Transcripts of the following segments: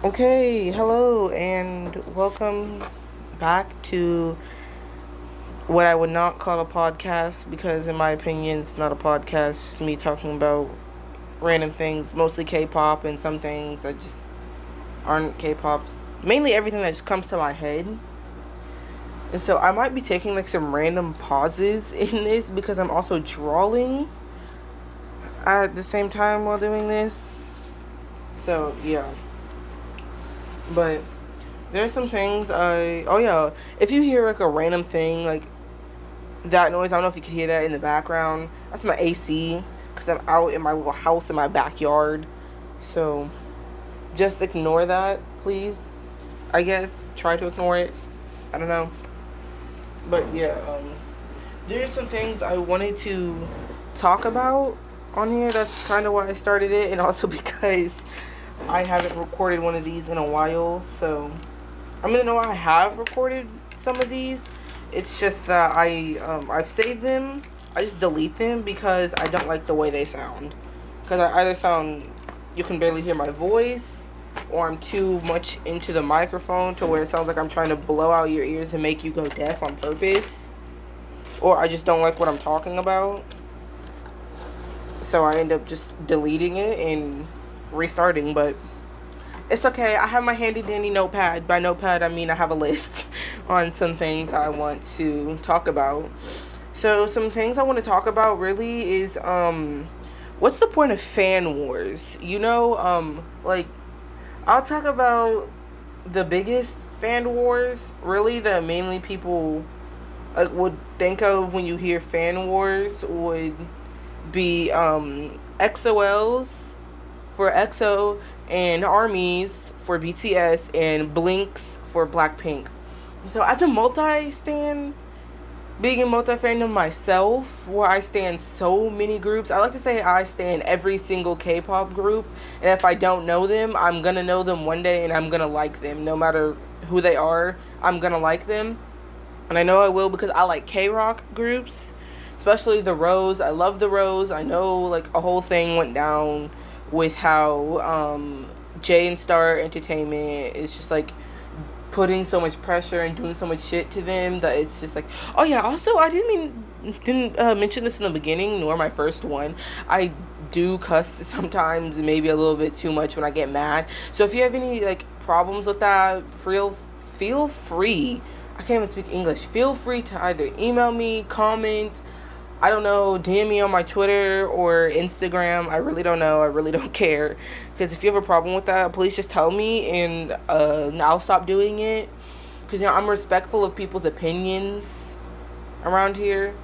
Okay, hello and welcome back to what I would not call a podcast because, in my opinion, it's not a podcast. It's just me talking about random things, mostly K-pop and some things that just aren't K-pops. Mainly everything that just comes to my head. And so I might be taking like some random pauses in this because I'm also drawing at the same time while doing this. So yeah, but there's some things oh yeah, if you hear like a random thing like that noise, I don't know if you can hear that in the background. That's my AC because I'm out in my little house in my backyard. So just ignore that, please. I guess try to ignore it. I don't know, but yeah, there's some things I wanted to talk about on here. That's kind of why I started it, and also because I haven't recorded one of these in a while. So I mean, no, I have recorded some of these. It's just that I've saved them. I just delete them because I don't like the way they sound. Because I either sound you can barely hear my voice, or I'm too much into the microphone to where it sounds like I'm trying to blow out your ears and make you go deaf on purpose, or I just don't like what I'm talking about. So I end up just deleting it and restarting. But it's okay. I have my handy dandy notepad. By notepad, I mean I have a list on some things I want to talk about. So some things I want to talk about really is what's the point of fan wars? Like I'll talk about the biggest fan wars really that mainly people would think of when you hear fan wars would be XOLs for EXO and ARMYs for BTS and Blinks for Blackpink. So as a multi-stan, being a multi-fandom myself, where I stand so many groups, I like to say I stand every single K-pop group, and if I don't know them, I'm gonna know them one day and I'm gonna like them. No matter who they are, I'm gonna like them. And I know I will because I like K-rock groups, especially the Rose. I love the Rose. I know like a whole thing went down with how J and Star Entertainment is just like putting so much pressure and doing so much shit to them that it's just like, oh yeah, also I didn't mention this in the beginning nor my first one. I do cuss sometimes, maybe a little bit too much when I get mad. So if you have any like problems with that, feel free. I can't even speak English. Feel free to either email me, comment, I don't know, DM me on my Twitter or Instagram. I really don't know. I really don't care. Because if you have a problem with that, please just tell me and I'll stop doing it. Because, I'm respectful of people's opinions around here.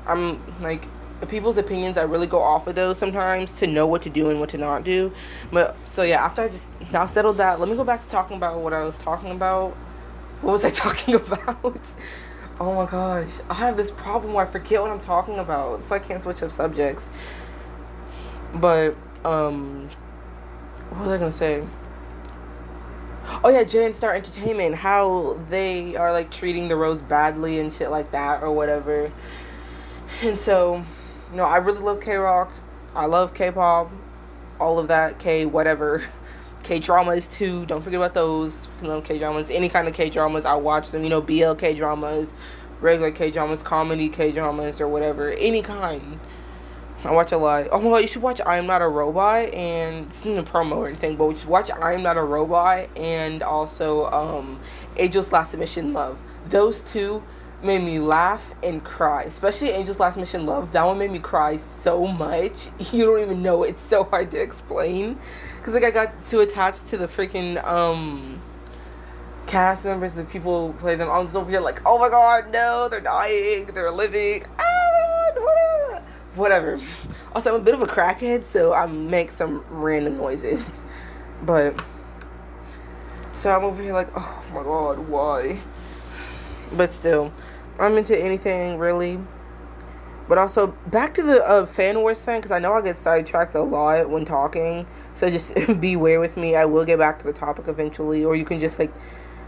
I'm like, people's opinions, I really go off of those sometimes to know what to do and what to not do. But, so yeah, after I just now settled that, let me go back to talking about what I was talking about. What was I talking about? Oh my gosh. I have this problem where I forget what I'm talking about, so I can't switch up subjects. But, what was I gonna say? Oh yeah, J and Star Entertainment, how they are like treating the Rose badly and shit like that or whatever. And so, I really love K Rock. I love K pop. All of that. K whatever. K dramas too. Don't forget about those. K dramas. Any kind of K dramas, I watch them. BL K dramas, regular K dramas, comedy K dramas, or whatever. Any kind. I watch a lot. Oh my god, you should watch I Am Not a Robot, and it's in the promo or anything, but just watch I Am Not a Robot and also Angel's Last Mission Love. Those two made me laugh and cry. Especially Angel's Last Mission Love. That one made me cry so much. You don't even know. It's so hard to explain. Because like I got too attached to the freaking cast members, the people who play them. I'm just over here like, oh my god, no, they're dying, they're living. Whatever. Also, I'm a bit of a crackhead, so I make some random noises. But, so I'm over here like, oh my god, why? But still, I'm into anything, really. But also, back to the fan wars thing, because I know I get sidetracked a lot when talking. So just beware with me. I will get back to the topic eventually. Or you can just, like,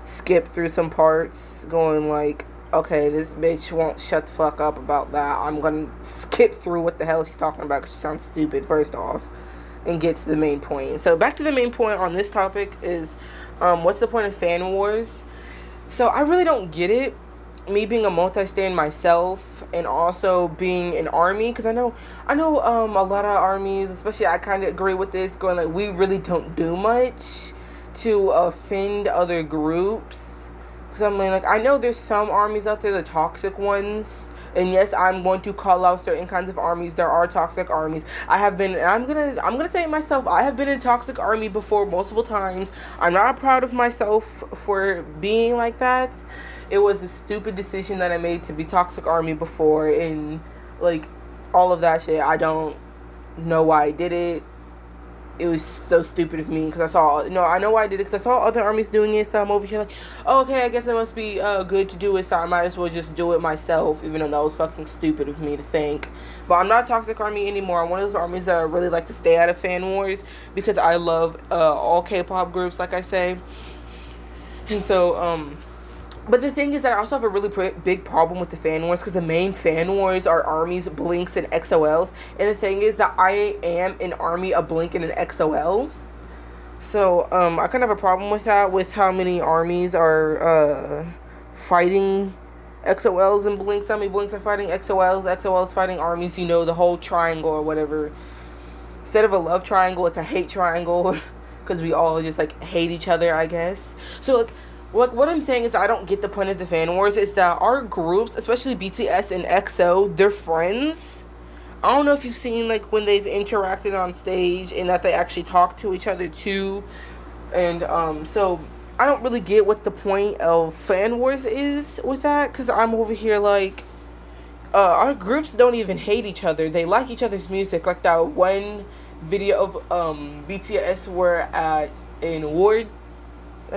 skip through some parts going like, okay, this bitch won't shut the fuck up about that. I'm gonna skip through what the hell she's talking about because she sounds stupid, first off. and get to the main point. So back to the main point on this topic is, what's the point of fan wars? So I really don't get it. Me being a multi-stan myself, and also being an army, because I know a lot of armies, especially I kind of agree with this, going like we really don't do much to offend other groups. Because I mean, like, I know there's some armies out there, the toxic ones. And yes, I'm going to call out certain kinds of armies. There are toxic armies. I have been, and I'm gonna say it myself. I have been in a toxic army before multiple times. I'm not proud of myself for being like that. It was a stupid decision that I made to be toxic army before, and like all of that shit. I don't know why I did it. It was so stupid of me, because I know why I did it, because I saw other armies doing it, so I'm over here like, oh, okay, I guess it must be good to do it, so I might as well just do it myself, even though that was fucking stupid of me to think. But I'm not a toxic army anymore. I'm one of those armies that I really like to stay out of fan wars, because I love all K-pop groups, like I say. And so, but the thing is that I also have a really big problem with the fan wars, because the main fan wars are armies, blinks, and XOLs. And the thing is that I am an army, a blink, and an XOL. So I kind of have a problem with that, with how many armies are fighting XOLs and blinks. How many blinks are fighting XOLs? XOLs fighting armies. You know, the whole triangle or whatever. Instead of a love triangle, it's a hate triangle, because we all just like hate each other, I guess. So like, what I'm saying is I don't get the point of the fan wars. Is that our groups, especially BTS and EXO, they're friends. I don't know if you've seen like when they've interacted on stage, and that they actually talk to each other too. And so I don't really get what the point of fan wars is with that, because I'm over here like, our groups don't even hate each other. They like each other's music. Like that one video of BTS were at an award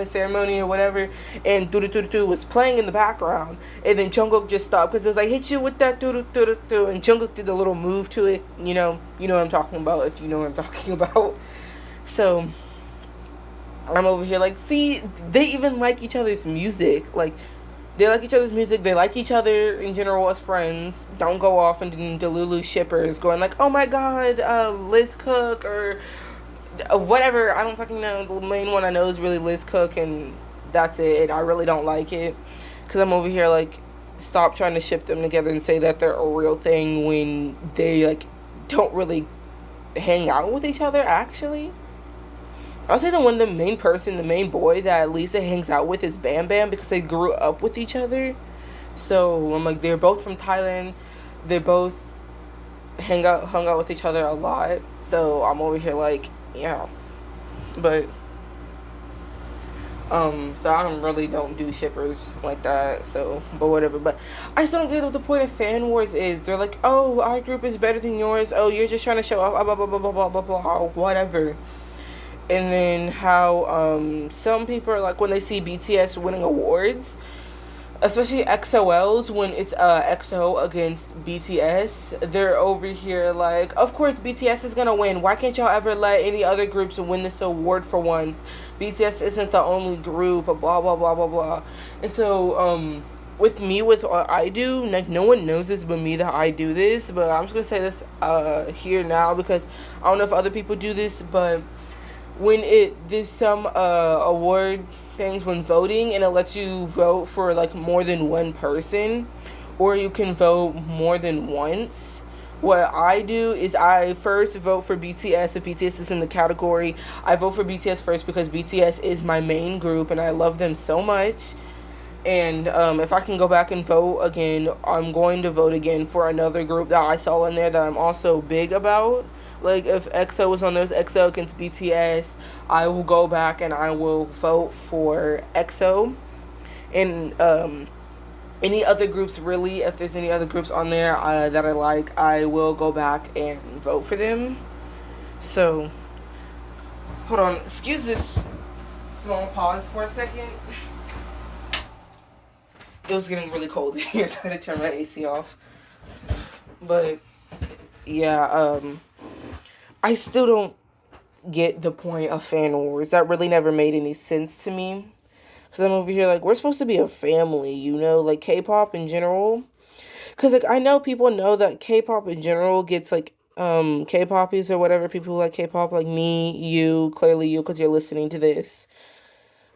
ceremony or whatever, and doo doo doo was playing in the background, and then Jungkook just stopped, because it was like, hit you with that doo doo doo, and Jungkook did a little move to it. You know what I'm talking about, if you know what I'm talking about. So I'm over here like, see, they even like each other's music. Like, they like each other's music. They like each other in general as friends. Don't go off and Delulu shippers going like, oh my god, Liz Cook or whatever. I don't fucking know. The main one I know is really Liz Cook, and that's it. And I really don't like it, because I'm over here like, stop trying to ship them together and say that they're a real thing when they like don't really hang out with each other actually. I'll say the main boy that Lisa hangs out with is Bam Bam, because they grew up with each other. So I'm like, they're both from Thailand. They both hung out with each other a lot. So I'm over here like, yeah. But so I don't do shippers like that, so, but whatever. But I still don't get what the point of fan wars is. They're like, oh, our group is better than yours. Oh, you're just trying to show off, blah blah blah blah blah blah blah, whatever. And then how some people are like, when they see BTS winning awards, especially XOLs, when it's EXO against BTS, they're over here like, of course BTS is gonna win. Why can't y'all ever let any other groups win this award for once? BTS isn't the only group, blah blah blah blah blah. And so with what I do, like, no one knows this but me that I do this, but I'm just gonna say this here now, because I don't know if other people do this, but when there's some award things when voting, and it lets you vote for like more than one person, or you can vote more than once. What I do is I first vote for BTS. If BTS is in the category, I vote for BTS first, because BTS is my main group and I love them so much. And if I can go back and vote again, I'm going to vote again for another group that I saw in there that I'm also big about. Like, if EXO was on those, EXO against BTS, I will go back and I will vote for EXO. And any other groups, really, if there's any other groups on there that I like, I will go back and vote for them. So, hold on, excuse this small pause for a second. It was getting really cold in here, so I had to turn my AC off. But yeah, I still don't get the point of fan wars. That really never made any sense to me. Because I'm over here like, we're supposed to be a family, like K-pop in general. Because, like, I know people know that K-pop in general gets, like, K-poppies or whatever, people who like K-pop, like me, you, clearly you, because you're listening to this.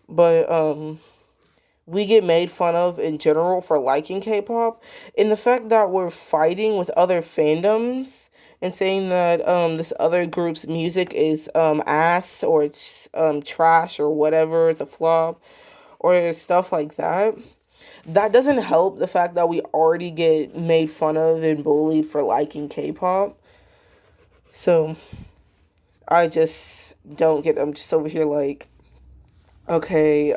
But we get made fun of in general for liking K-pop, and the fact that we're fighting with other fandoms and saying that this other group's music is ass, or it's trash, or whatever, it's a flop, or stuff like that. That doesn't help the fact that we already get made fun of and bullied for liking K-pop. So I just don't get. I'm just over here like, okay,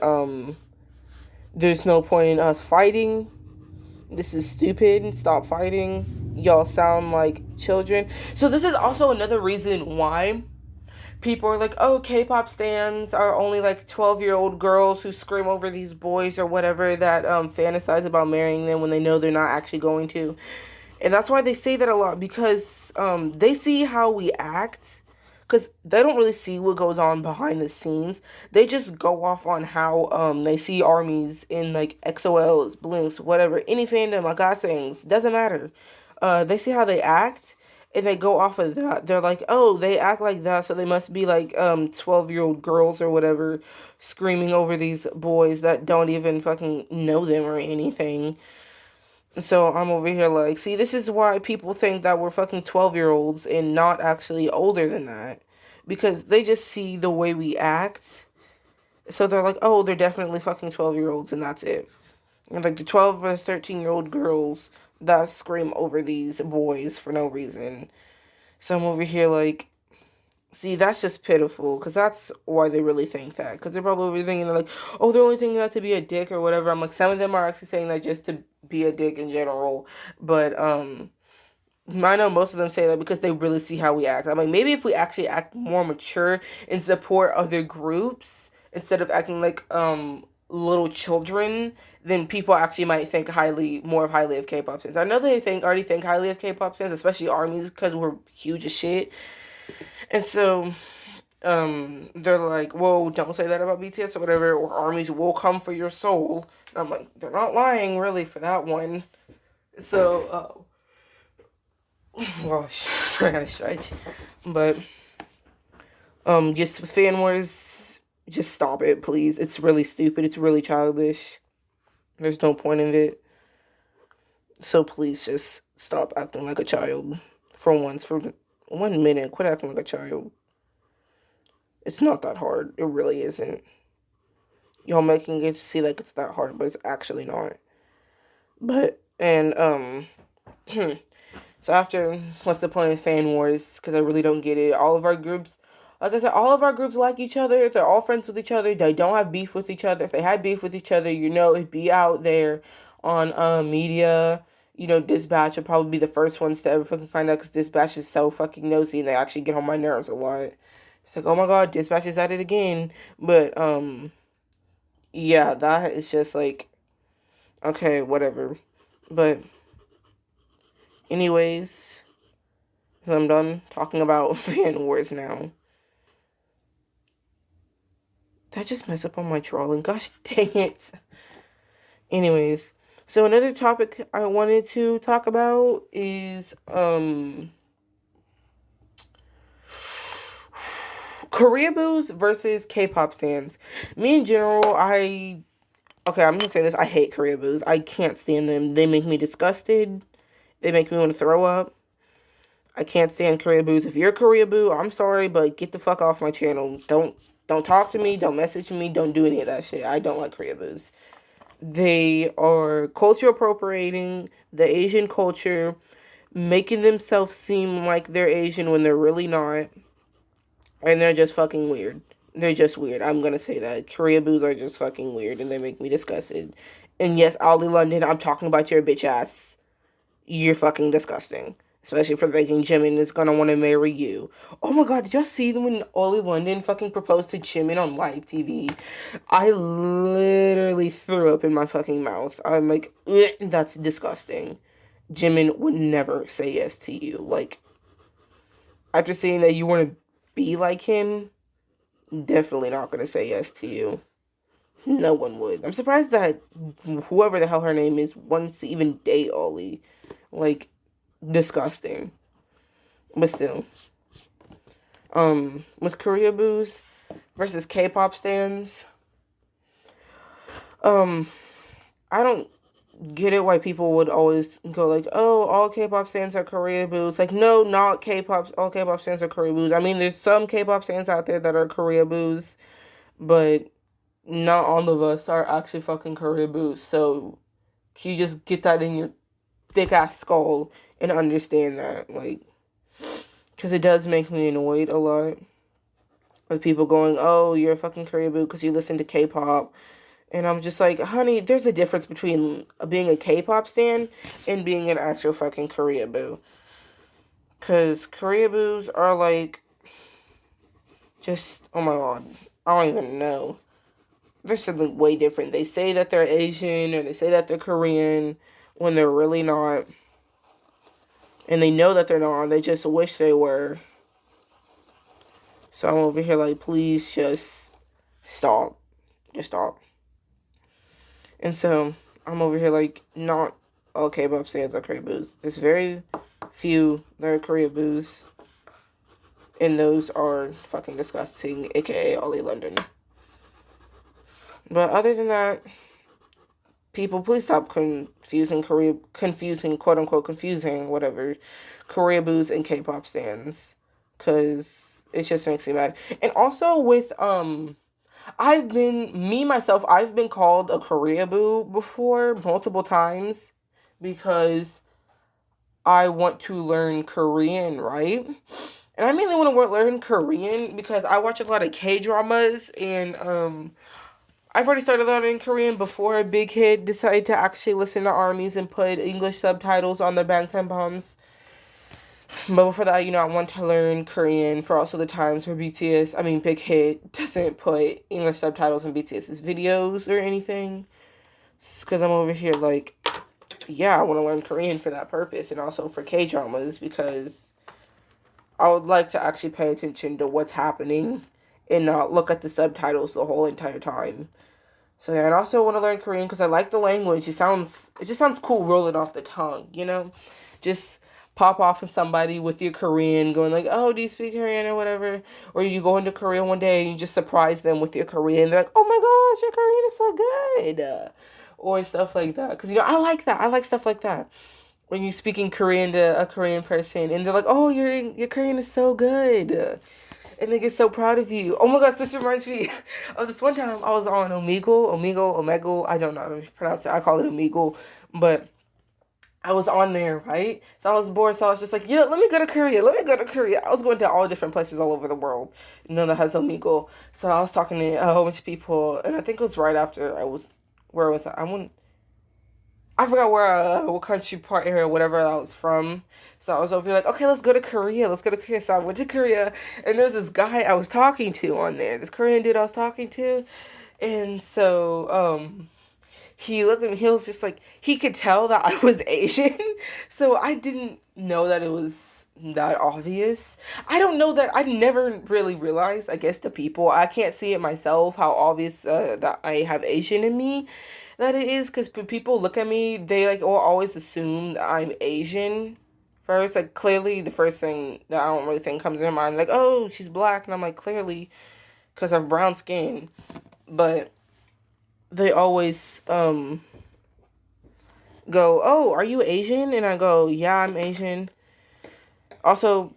there's no point in us fighting. This is stupid. Stop fighting. Y'all sound like children. So this is also another reason why people are like, oh, K-pop stans are only like 12-year-old girls who scream over these boys or whatever that fantasize about marrying them when they know they're not actually going to. And that's why they say that a lot, because they see how we act, because they don't really see what goes on behind the scenes. They just go off on how they see armies in like XOLs, Blinks, whatever, any fandom, like I sings, doesn't matter. They see how they act, and they go off of that. They're like, oh, they act like that, so they must be like 12-year-old girls or whatever, screaming over these boys that don't even fucking know them or anything. So I'm over here like, see, this is why people think that we're fucking 12-year-olds and not actually older than that. Because they just see the way we act. So they're like, oh, they're definitely fucking 12-year-olds, and that's it. And like the 12 or 13-year-old girls that scream over these boys for no reason. So I'm over here like, see, that's just pitiful, because that's why they really think that. Because they're probably thinking, they're like, oh, they're only thinking that to be a dick or whatever. I'm like, some of them are actually saying that just to be a dick in general. But, I know most of them say that because they really see how we act. I'm like, maybe if we actually act more mature and support other groups instead of acting like, little children, then people actually might think more highly of K-pop fans. I know they already think highly of K-pop fans, especially armies, because we're huge as shit. And so, they're like, whoa, don't say that about BTS or whatever, or armies will come for your soul. And I'm like, they're not lying, really, for that one. So, well, I gotta stretch. But, just fan wars, just stop it, please. It's really stupid. It's really childish. There's no point in it. So please just stop acting like a child. For once, for 1 minute, quit acting like a child. It's not that hard. It really isn't. Y'all making it see like it's that hard, but it's actually not. But, and, so after, what's the point of fan wars? Because I really don't get it. All of our groups, like I said, all of our groups like each other. They're all friends with each other. They don't have beef with each other. If they had beef with each other, it'd be out there on media. Dispatch would probably be the first ones to ever fucking find out, because Dispatch is so fucking nosy, and they actually get on my nerves a lot. It's like, oh my god, Dispatch is at it again. But, yeah, that is just like, okay, whatever. But, anyways, I'm done talking about fan wars now. Did I just mess up on my drawing? Gosh dang it. Anyways, so another topic I wanted to talk about is, Koreaboos versus K-pop stans. Me in general, okay, I'm gonna say this, I hate Koreaboos. I can't stand them. They make me disgusted. They make me want to throw up. I can't stand Koreaboos. If you're a Koreaboo, I'm sorry, but get the fuck off my channel. Don't talk to me, don't message me, don't do any of that shit. I don't like Koreaboos. They are culture appropriating the Asian culture, making themselves seem like they're Asian when they're really not. And they're just fucking weird. They're just weird. I'm gonna say that. Koreaboos are just fucking weird, and they make me disgusted. And yes, Ollie London, I'm talking about your bitch ass. You're fucking disgusting. Especially for thinking Jimin is gonna want to marry you. Oh my god, did y'all see when Ollie London fucking proposed to Jimin on live TV? I literally threw up in my fucking mouth. I'm like, that's disgusting. Jimin would never say yes to you. Like, after seeing that you want to be like him, definitely not gonna say yes to you. No one would. I'm surprised that whoever the hell her name is wants to even date Ollie. Like, disgusting. But still. With Korea boos versus K-pop stans, I don't get it why people would always go like, oh, all K-pop stans are Korea boos. Like, no, not K-pop. All K-pop stans are Korea boos. I mean, there's some K-pop stans out there that are Korea boos, but not all of us are actually fucking Korea boos. So, can you just get that in your thick ass skull and understand that, like, because it does make me annoyed a lot with people going, oh, you're a fucking Korea boo because you listen to K-pop. And I'm just like, honey, there's a difference between being a K-pop stan and being an actual fucking Korea boo. Because Korea boos are like, just, oh my god, I don't even know. There's something way different. They say that they're Asian or they say that they're Korean when they're really not. And they know that they're not. They just wish they were. So I'm over here like, please just stop. Just stop. And so I'm over here like, not all K-pop stans are Korea boos. There's very few that are Korea boos. And those are fucking disgusting, aka Ollie London. But other than that, people, please stop confusing quote unquote confusing, whatever, Korea boos and K-pop stans. Cause it just makes me mad. And also with, I've been called a Korea boo before, multiple times, because I want to learn Korean, right? And I mainly want to learn Korean because I watch a lot of K-dramas, and I've already started learning Korean before Big Hit decided to actually listen to ARMYs and put English subtitles on the Bangtan bombs. But before that, I want to learn Korean for also the times where Big Hit doesn't put English subtitles in BTS's videos or anything. Because I'm over here like, yeah, I want to learn Korean for that purpose, and also for K-dramas, because I would like to actually pay attention to what's happening and not look at the subtitles the whole entire time. So yeah, and I also want to learn Korean because I like the language. It just sounds cool rolling off the tongue, Just pop off of somebody with your Korean, going like, oh, do you speak Korean or whatever? Or you go into Korea one day and you just surprise them with your Korean. They're like, oh my gosh, your Korean is so good. Or stuff like that. Because, I like that. I like stuff like that. When you speaking Korean to a Korean person and they're like, oh, your Korean is so good. And they get so proud of you. Oh my gosh, this reminds me of this one time I was on Omegle, I don't know how to pronounce it. I call it Omegle. But I was on there, right? So I was bored, so I was just like, let me go to Korea. I was going to all different places all over the world, that has Omegle. So I was talking to a whole bunch of people, and I think it was right after where was I? I forgot what country, part, area, whatever I was from. So I was over here like, okay, let's go to Korea. So I went to Korea, and there's this guy I was talking to on there. This Korean dude I was talking to. And so, he looked at me, he was just like, he could tell that I was Asian. So I didn't know that it was that obvious. I don't know that, I never really realized, I guess, to people. I can't see it myself, how obvious that I have Asian in me. That it is, because people look at me, they like will always assume that I'm Asian first. Like, clearly the first thing that I don't really think comes to their mind, like, oh, she's black, and I'm like, clearly because I have brown skin. But they always go, oh, are you Asian? And I go, yeah, I'm Asian. Also,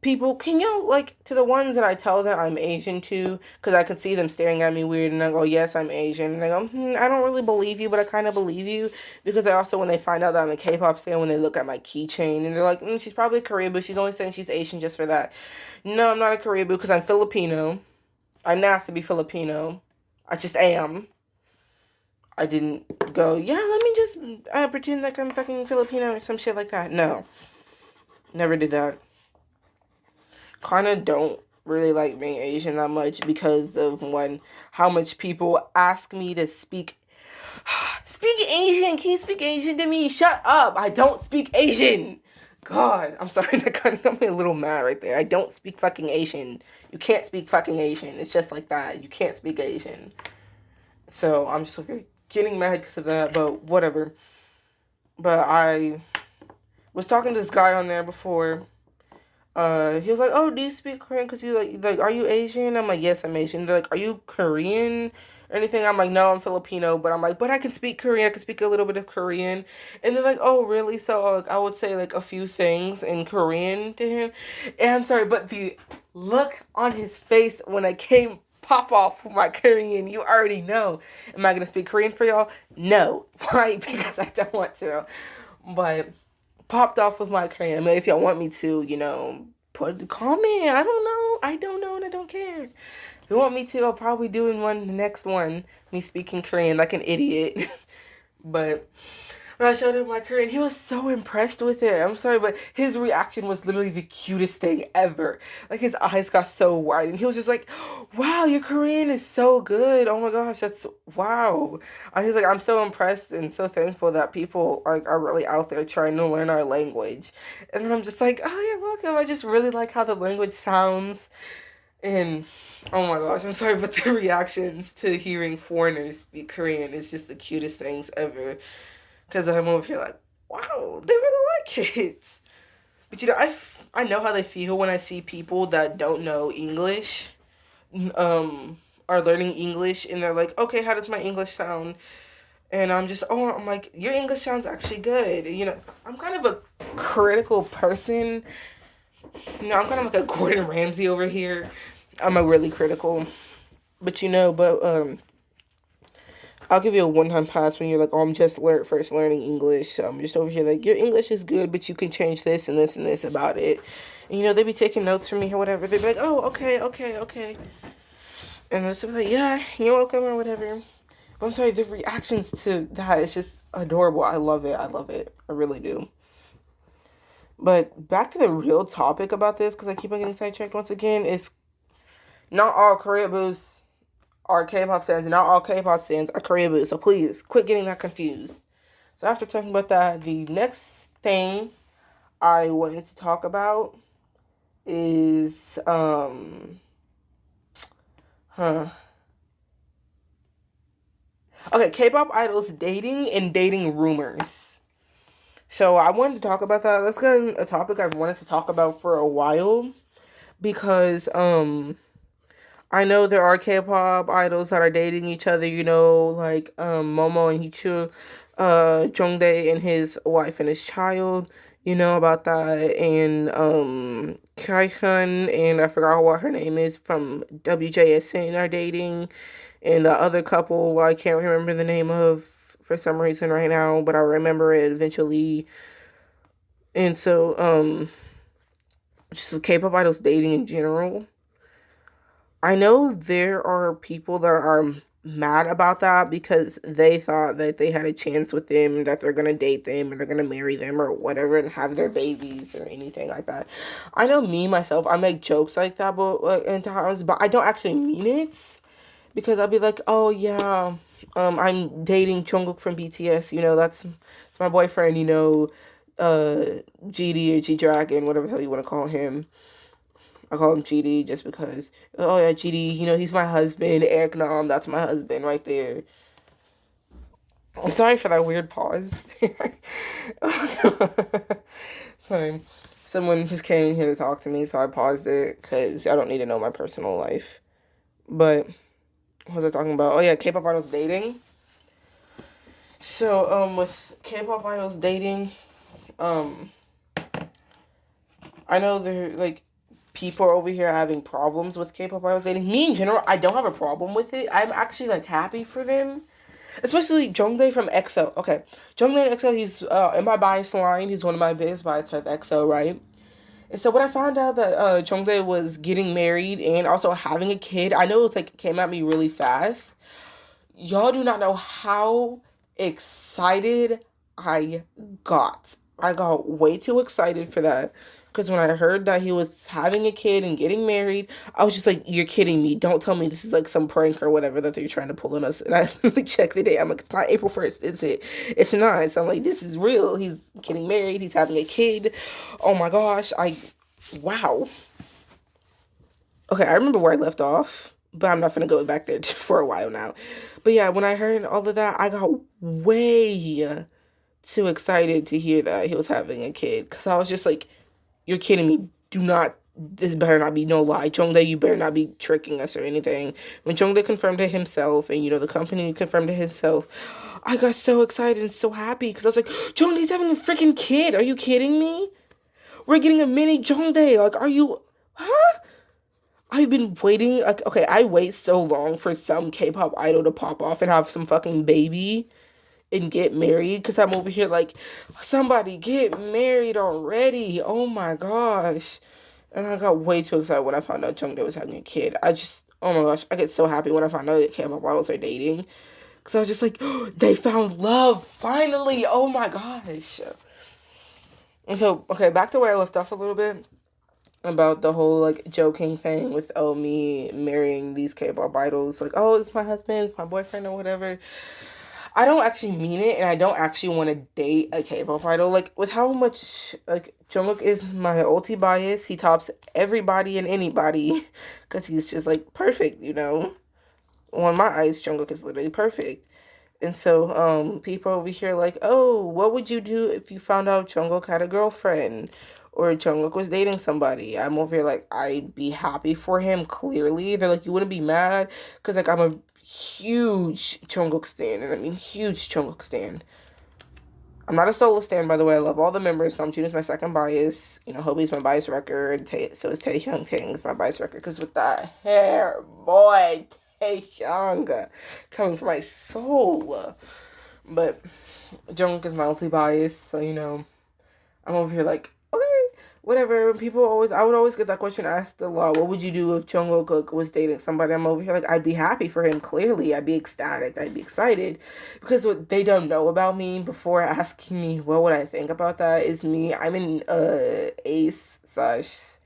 people, can you, like, to the ones that I tell that I'm Asian to, because I can see them staring at me weird, and I go, yes, I'm Asian, and they go, I don't really believe you, but I kind of believe you, because I also, when they find out that I'm a K-pop stan, when they look at my keychain, and they're like, she's probably a Korean, but she's only saying she's Asian just for that. No, I'm not a Korean, because I'm Filipino. I'm asked to be Filipino. I just am. I didn't go, yeah, let me just pretend like I'm fucking Filipino or some shit like that. No. Never did that. Kind of don't really like being Asian that much because of how much people ask me to speak Asian. Can you speak Asian to me? Shut up. I don't speak Asian. God, I'm sorry. That kind of got me a little mad right there. I don't speak fucking Asian. You can't speak fucking Asian. It's just like that. You can't speak Asian. So I'm just getting mad because of that, but whatever. But I was talking to this guy on there before, He was like, "Oh, do you speak Korean? Cause you like, are you Asian?" I'm like, "Yes, I'm Asian." They're like, "Are you Korean or anything?" I'm like, "No, I'm Filipino," but I'm like, "But I can speak Korean. I can speak a little bit of Korean." And they're like, "Oh, really?" So I would say like a few things in Korean to him. And I'm sorry, but the look on his face when I came pop off with my Korean, you already know. Am I gonna speak Korean for y'all? No, why? Because I don't want to. But popped off with my Korean. I mean, if y'all want me to, put the comment. I don't know. I don't know, and I don't care. If you want me to, I'll probably do in the next one, me speaking Korean like an idiot. But when I showed him my Korean, he was so impressed with it. I'm sorry, but his reaction was literally the cutest thing ever. Like his eyes got so wide, and he was just like, "Wow, your Korean is so good. Oh my gosh, that's wow." And he's like, "I'm so impressed and so thankful that people like are really out there trying to learn our language." And then I'm just like, "Oh, you're welcome. I just really like how the language sounds." And oh my gosh, I'm sorry, but the reactions to hearing foreigners speak Korean is just the cutest things ever. Because I'm over here like, wow, they really like it. But I know how they feel when I see people that don't know English, are learning English, and they're like, okay, how does my English sound? And I'm like, your English sounds actually good. I'm kind of a critical person. I'm kind of like a Gordon Ramsay over here. I'm a really critical, but I'll give you a one-time pass when you're like, oh, I'm just first learning English. So I'm just over here like, your English is good, but you can change this and this and this about it. And they be taking notes from me or whatever. They'd be like, oh, okay, okay, okay. And it's like, yeah, you're welcome or whatever. But I'm sorry, the reactions to that is just adorable. I love it. I love it. I really do. But back to the real topic about this, because I keep on getting sidetracked once again, is not all Koreabos are K-pop stands, and not all K-pop stands are Koreabos. So please, quit getting that confused. So after talking about that, the next thing I wanted to talk about is huh. Okay, K-pop idols dating and dating rumors. So I wanted to talk about that. That's kind of a topic I've wanted to talk about for a while because I know there are K-pop idols that are dating each other, like Momo and Hichu, Jongdae and his wife and his child, about that, and Kai-hun and I forgot what her name is from WJSN are dating, and the other couple I can't remember the name of for some reason right now, but I'll remember it eventually. And so just K-pop idols dating in general. I know there are people that are mad about that because they thought that they had a chance with them, that they're gonna date them and they're gonna marry them or whatever and have their babies or anything like that. I know me myself, I make jokes like that, but in times, but I don't actually mean it because I'll be like, oh yeah, I'm dating Jungkook from BTS. That's my boyfriend. GD or G Dragon, whatever the hell you want to call him. I call him GD just because. Oh yeah, GD. He's my husband. Eric Nam, that's my husband right there. Sorry for that weird pause. Sorry, someone just came here to talk to me, so I paused it because I don't need to know my personal life. But what was I talking about? Oh yeah, K-pop idols dating. So with K-pop idols dating, um, I know they're like people over here having problems with K-pop idols dating. Me in general, I don't have a problem with it. I'm actually like happy for them, especially Jongdae from EXO. Okay, Jongdae and EXO. He's in my bias line. He's one of my biggest bias of EXO, right? And so when I found out that Jongdae was getting married and also having a kid, I know it's like came at me really fast. Y'all do not know how excited I got. I got way too excited for that. Because when I heard that he was having a kid and getting married, I was just like, you're kidding me. Don't tell me this is like some prank or whatever that they're trying to pull on us. And I literally checked the day. I'm like, it's not April 1st, is it? It's not. So I'm like, this is real. He's getting married. He's having a kid. Oh my gosh. Wow. Okay, I remember where I left off, but I'm not gonna go back there for a while now. But yeah, when I heard all of that, I got way too excited to hear that he was having a kid because I was just like, "You're kidding me! do not, this better not be no lie. Jongdae, you better not be tricking us or anything. When Jongdae confirmed it himself, and the company confirmed it himself, I got so excited and so happy because I was like, Jongdae's having a freaking kid. Are you kidding me? We're getting a mini Jongdae. Like, are you, huh? I've been waiting. Like, okay, I wait so long for some K-pop idol to pop off and have some fucking baby and get married because I'm over here like, somebody get married already. Oh my gosh. And I got way too excited when I found out Jungkook was having a kid. Oh my gosh, I get so happy when I found out that K-pop idols are dating. Because I was just like, oh, they found love, finally. Oh my gosh. And so, okay, back to where I left off a little bit about the whole like joking thing with me marrying these K-pop idols. Like, oh, it's my husband, it's my boyfriend or whatever. I don't actually mean it, and I don't actually want to date a K-pop idol. Like, with how much, like, Jungkook is my ulti bias, he tops everybody and anybody, because he's just, like, perfect, On my eyes, Jungkook is literally perfect. And so, people over here like, oh, what would you do if you found out Jungkook had a girlfriend? Or Jungkook was dating somebody? I'm over here like, I'd be happy for him, clearly. They're like, you wouldn't be mad? Because, like, I'm a huge Jungkook stan, and I mean huge Jungkook stan. I'm not a solo stan, by the way. I love all the members. Namjoon is my second bias. Hobie's my bias record. So is Taehyung. Taehyung's my bias record. Because with that hair, boy, Taehyung coming from my soul. But Jungkook is my ulti bias, so I'm over here like, okay, whatever. I would always get that question asked a lot. What would you do if Jungkook was dating somebody? I'm over here like, I'd be happy for him, clearly. I'd be ecstatic. I'd be excited. Because what they don't know about me before asking me what would I think about that is me. I'm in ace/aro,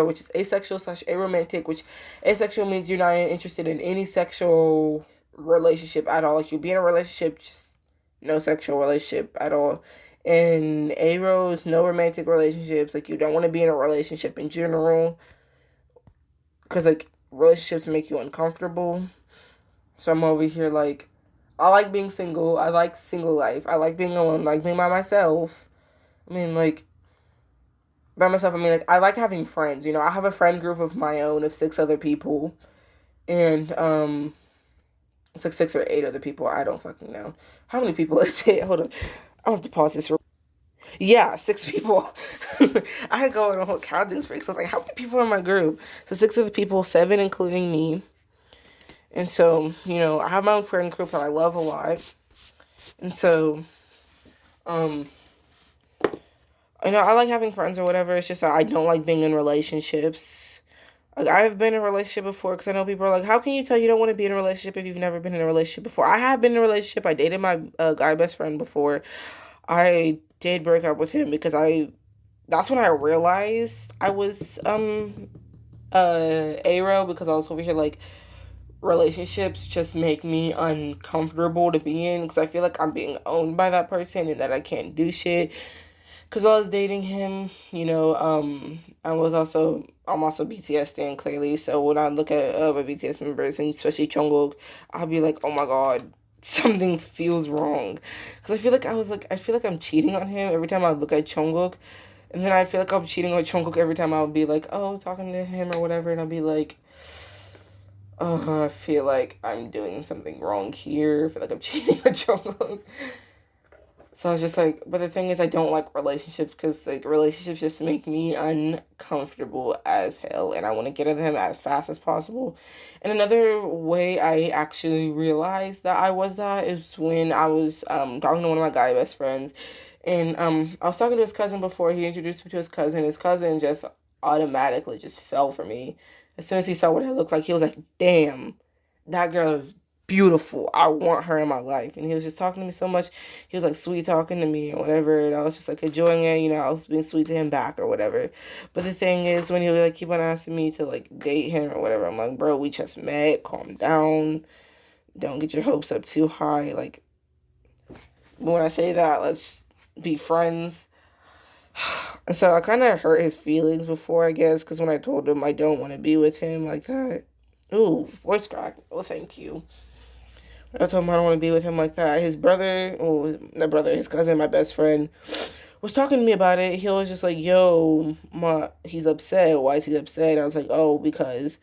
which is asexual/aromantic, which asexual means you're not interested in any sexual relationship at all. Like, you'll be in a relationship, just no sexual relationship at all. And Aros, no romantic relationships. Like, you don't want to be in a relationship in general. Because, like, relationships make you uncomfortable. So I'm over here, like, I like being single. I like single life. I like being alone. I like being by myself. I mean, like, by myself, I like having friends. I have a friend group of my own of 6 other people. And, it's like 6 or 8 other people. I don't fucking know. How many people is it? Hold on. I have to pause this. Yeah, 6 people. I had to go on a whole counting spree. So I was like, how many people are in my group? So 6 of the people, 7 including me. And so, I have my own friend group that I love a lot. And so, I like having friends or whatever. It's just that I don't like being in relationships. Like, I've been in a relationship before because I know people are like, how can you tell you don't want to be in a relationship if you've never been in a relationship before? I have been in a relationship. I dated my guy best friend before. I did break up with him because that's when I realized I was aro, because I was over here like, relationships just make me uncomfortable to be in because I feel like I'm being owned by that person and that I can't do shit. Because I was dating him, I'm also BTS stan, clearly. So when I look at other BTS members, and especially Jungkook, I'll be like, oh my god, something feels wrong. Because I feel like I'm cheating on him every time I look at Jungkook. And then I feel like I'm cheating on Jungkook every time I'll be like, oh, talking to him or whatever. And I'll be like, oh, I feel like I'm doing something wrong here. I feel like I'm cheating on Jungkook. So I was just like, but the thing is, I don't like relationships because, like, relationships just make me uncomfortable as hell, and I want to get into them as fast as possible. And another way I actually realized that I was that is when I was talking to one of my guy best friends, and I was talking to his cousin before. He introduced me to his cousin. His cousin just automatically just fell for me. As soon as he saw what I looked like, he was like, damn, that girl is beautiful. I want her in my life. And he was just talking to me so much. He was like sweet talking to me or whatever. And I was just like enjoying it. I was being sweet to him back or whatever. But the thing is, when he would like keep on asking me to like date him or whatever, I'm like, bro, we just met. Calm down. Don't get your hopes up too high. Like, when I say that, let's be friends. And so I kind of hurt his feelings before, I guess, because when I told him I don't want to be with him like that. Ooh, voice crack. Oh, thank you. I told him I don't want to be with him like that. His brother, his cousin, my best friend, was talking to me about it. He was just like, yo, he's upset. Why is he upset? I was like, oh, because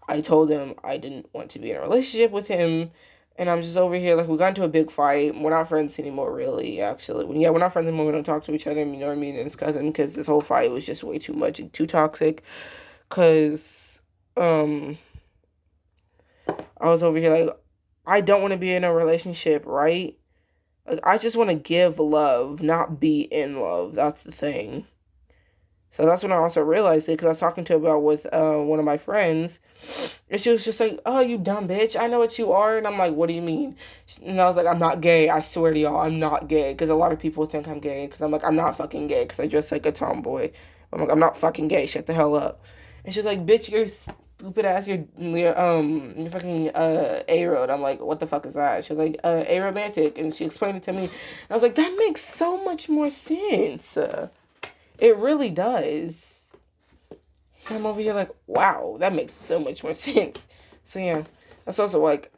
I told him I didn't want to be in a relationship with him. And I'm just over here, like, we got into a big fight. We're not friends anymore, really, actually. Yeah, we're not friends anymore. We don't talk to each other, you know what I mean? And his cousin, because this whole fight was just way too much and too toxic. Because, I was over here, like, I don't want to be in a relationship, right? Like, I just want to give love, not be in love. That's the thing. So that's when I also realized it, because I was talking to about with one of my friends, and she was just like, "Oh, you dumb bitch! I know what you are." And I'm like, "What do you mean?" And I was like, "I'm not gay. I swear to y'all, I'm not gay." Because a lot of people think I'm gay. Because I'm like, I'm not fucking gay. Because I dress like a tomboy. I'm like, I'm not fucking gay. Shut the hell up. And she's like, "Bitch, you're stupid ass. You're fucking A-road." I'm like, "What the fuck is that?" She was like, "Aromantic," and she explained it to me. And I was like, "That makes so much more sense." It really does. I'm over here like, wow, that makes so much more sense. So yeah, that's also like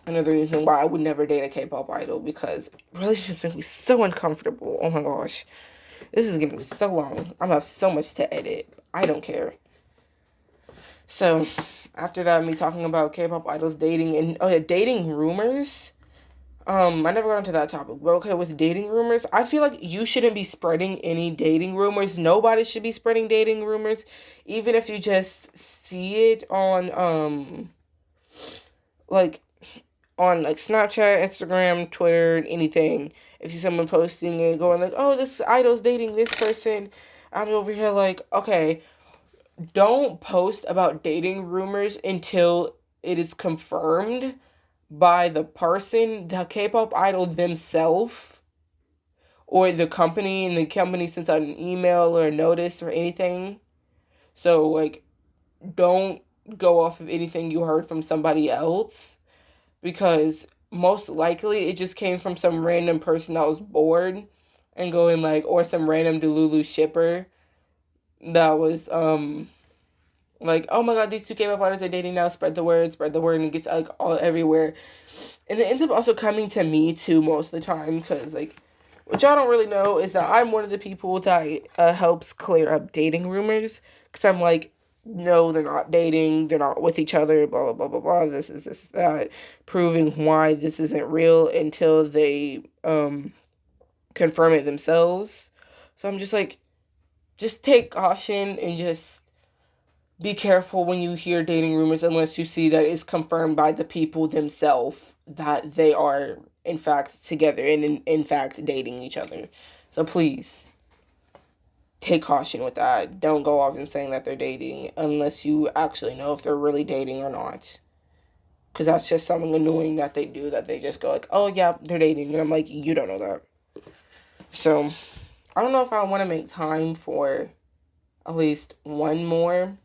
another reason why I would never date a K-pop idol, because relationships make me so uncomfortable. Oh my gosh. This is getting so long. I'm gonna have so much to edit. I don't care. So after that, me talking about K-pop idols dating and dating rumors. I never got into that topic, but okay, with dating rumors, I feel like you shouldn't be spreading any dating rumors. Nobody should be spreading dating rumors, even if you just see it on, like, Snapchat, Instagram, Twitter, anything. If you see someone posting and going like, oh, this idol's dating this person, I'm over here like, okay, don't post about dating rumors until it is confirmed by the person, the K-pop idol themselves, or the company, and the company sends out an email or a notice or anything. So, like, don't go off of anything you heard from somebody else, because most likely it just came from some random person that was bored and going like, or some random Delulu shipper that was like, oh my god, these two K-pop artists are dating now, spread the word, and it gets like all everywhere. And it ends up also coming to me too most of the time, because like, what y'all don't really know is that I'm one of the people that helps clear up dating rumors, because I'm like, no, they're not dating, they're not with each other, blah blah blah blah blah, this that, proving why this isn't real until they confirm it themselves. So I'm just like, just take caution and just be careful when you hear dating rumors, unless you see that it's confirmed by the people themselves that they are in fact together and in fact dating each other. So please take caution with that. Don't go off and saying that they're dating unless you actually know if they're really dating or not. Because that's just something annoying that they do, that they just go like, oh yeah, they're dating. And I'm like, you don't know that. So I don't know if I want to make time for at least one more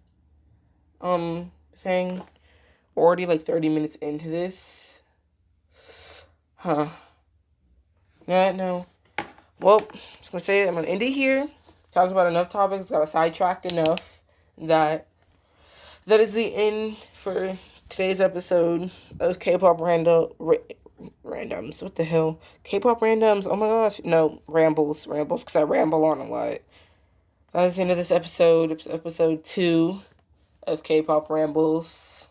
thing. We're already like 30 minutes into this. Huh. Yeah, no. Well, I'm just gonna say it. I'm gonna end it here. Talked about enough topics, got sidetracked enough that is the end for today's episode of K-pop randoms. What the hell? K-pop randoms. Oh my gosh. No, rambles, because I ramble on a lot. That's the end of this episode. It's episode 2 of K-pop rambles.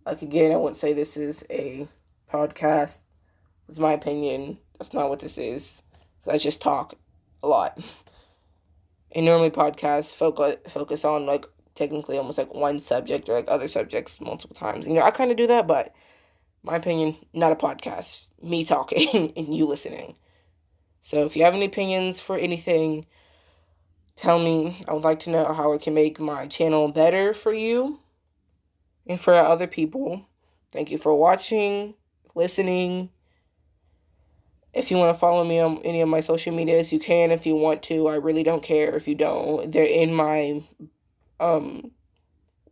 Like, again, I wouldn't say this is a podcast. It's my opinion. That's not what this is. I just talk a lot. And normally podcasts focus on, like, technically almost like one subject or like other subjects multiple times. You know, I kind of do that, but my opinion, not a podcast. Me talking and you listening. So if you have any opinions for anything, tell me. I would like to know how I can make my channel better for you and for other people. Thank you for watching, listening. If you want to follow me on any of my social medias, you can if you want to. I really don't care if you don't. They're in my,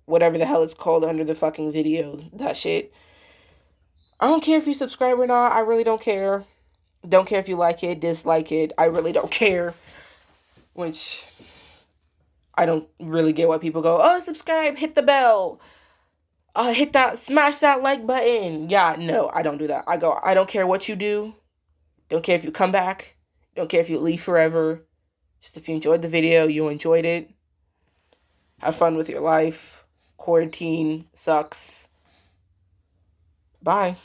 whatever the hell it's called under the fucking video. That shit. I don't care if you subscribe or not. I really don't care. Don't care if you like it, dislike it. I really don't care. Which, I don't really get why people go, oh, subscribe, hit the bell. Smash that like button. Yeah, no, I don't do that. I don't care what you do. Don't care if you come back. Don't care if you leave forever. Just if you enjoyed the video, you enjoyed it. Have fun with your life. Quarantine sucks. Bye.